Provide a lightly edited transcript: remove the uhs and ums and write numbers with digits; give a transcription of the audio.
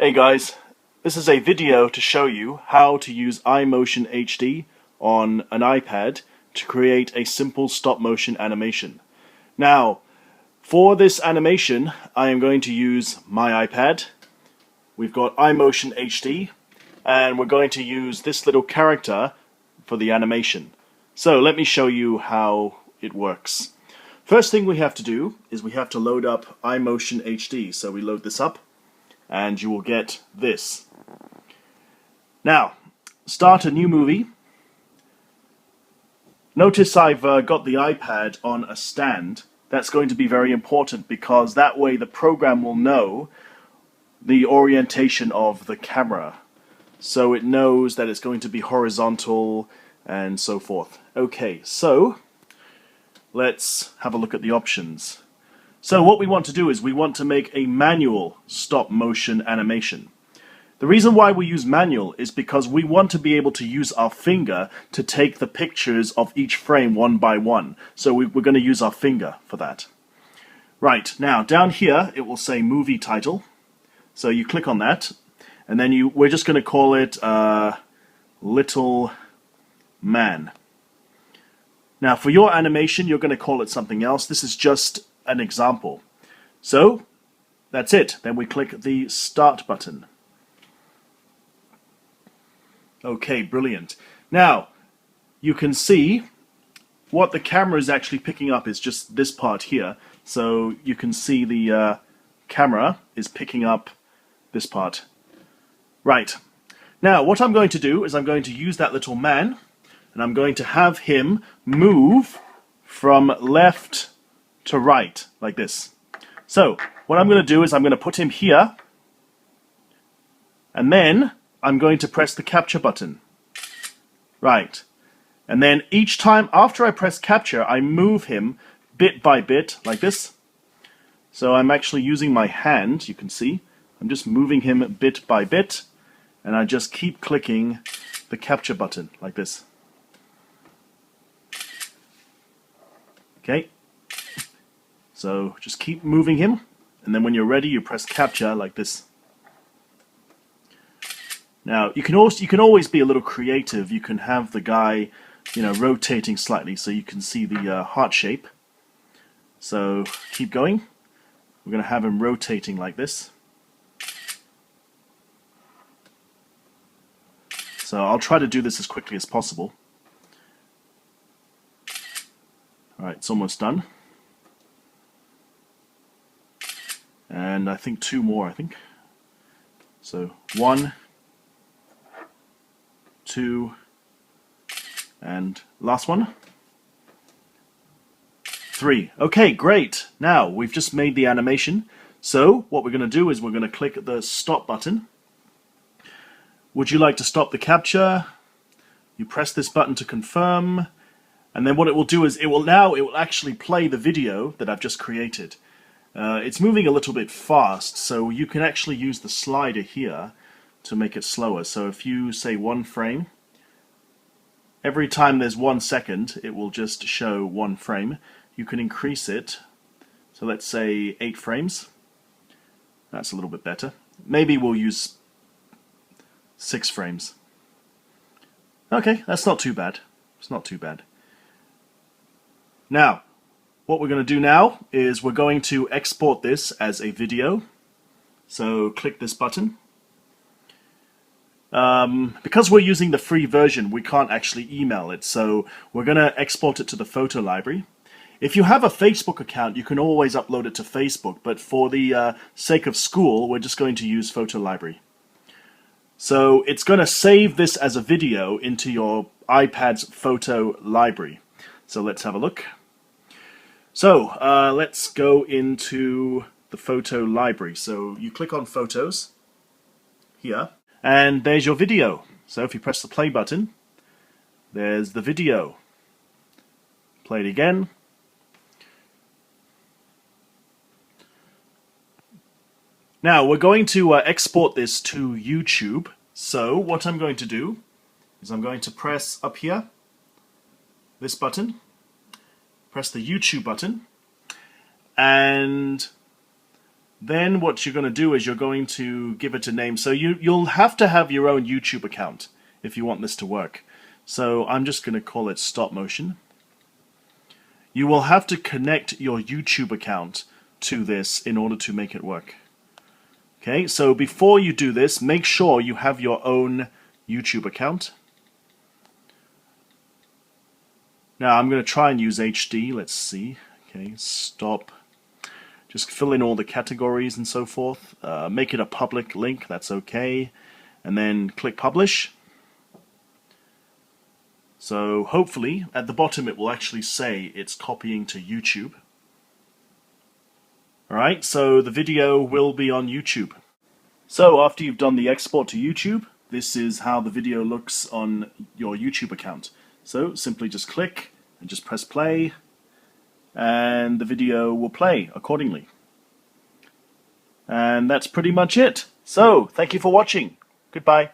Hey guys, this is a video to show you how to use iMotion HD on an iPad to create a simple stop motion animation. Now, for this animation, I am going to use my iPad. We've got iMotion HD, and we're going to use this little character for the animation. So let me show you how it works. First thing we have to do is we have to load up iMotion HD. So we load this up, and you will get this. Now, start a new movie. Notice I've got the iPad on a stand. That's going to be very important because that way the program will know the orientation of the camera. So it knows that it's going to be horizontal and so forth. Okay, so let's have a look at the options. So what we want to do is we want to make a manual stop motion animation. The reason why we use manual is because we want to be able to use our finger to take the pictures of each frame one by one. So we're going to use our finger for that. Right, now down here it will say movie title. So you click on that, and then we're just going to call it Little Man. Now for your animation you're going to call it something else. This is just an example. So that's it. Then we click the start button. Okay, brilliant. Now you can see what the camera is actually picking up is just this part here. So you can see the camera is picking up this part. Right. Now what I'm going to do is I'm going to use that little man, and I'm going to have him move from left to right, like this. So what I'm going to do is I'm going to put him here, and then I'm going to press the capture button. Right. And then each time after I press capture, I move him bit by bit, like this. So I'm actually using my hand, you can see. I'm just moving him bit by bit, and I just keep clicking the capture button, like this. Okay. So just keep moving him, and then when you're ready, you press capture like this. Now you can always be a little creative. You can have the guy, rotating slightly so you can see the heart shape. So keep going. We're going to have him rotating like this. So I'll try to do this as quickly as possible. All right, it's almost done. And I think two more, So 1, 2, and last one. 3. Okay, great. Now we've just made the animation. So what we're going to do is we're going to click the stop button. Would you like to stop the capture? You press this button to confirm, and then what it will do is it will actually play the video that I've just created. It's moving a little bit fast, so you can actually use the slider here to make it slower. So if you say 1 frame, every time there's 1 second, it will just show 1 frame. You can increase it, so let's say 8 frames. That's a little bit better. Maybe we'll use 6 frames. Okay, that's not too bad. It's not too bad. Now, what we're going to do now is we're going to export this as a video. So click this button. Because we're using the free version, we can't actually email it, so we're going to export it to the photo library. If you have a Facebook account, you can always upload it to Facebook, but for the sake of school, we're just going to use photo library. So it's going to save this as a video into your iPad's photo library. So let's have a look. So let's go into the photo library. So you click on Photos here, and there's your video. So if you press the play button, there's the video. Play it again. Now we're going to export this to YouTube. So what I'm going to do is I'm going to press up here, this button, press the YouTube button, and then what you're going to do is you're going to give it a name. So you'll have to have your own YouTube account if you want this to work. So I'm just going to call it stop motion. You will have to connect your YouTube account to this in order to make it work. Okay, so before you do this, make sure you have your own YouTube account. Now I'm going to try and use HD. Let's see. Okay, stop. Just fill in all the categories and so forth. Make it a public link. That's okay. And then click publish. So hopefully at the bottom it will actually say it's copying to YouTube. Alright, so the video will be on YouTube. So after you've done the export to YouTube, this is how the video looks on your YouTube account. So simply just click and just press play, and the video will play accordingly. And that's pretty much it. So thank you for watching. Goodbye.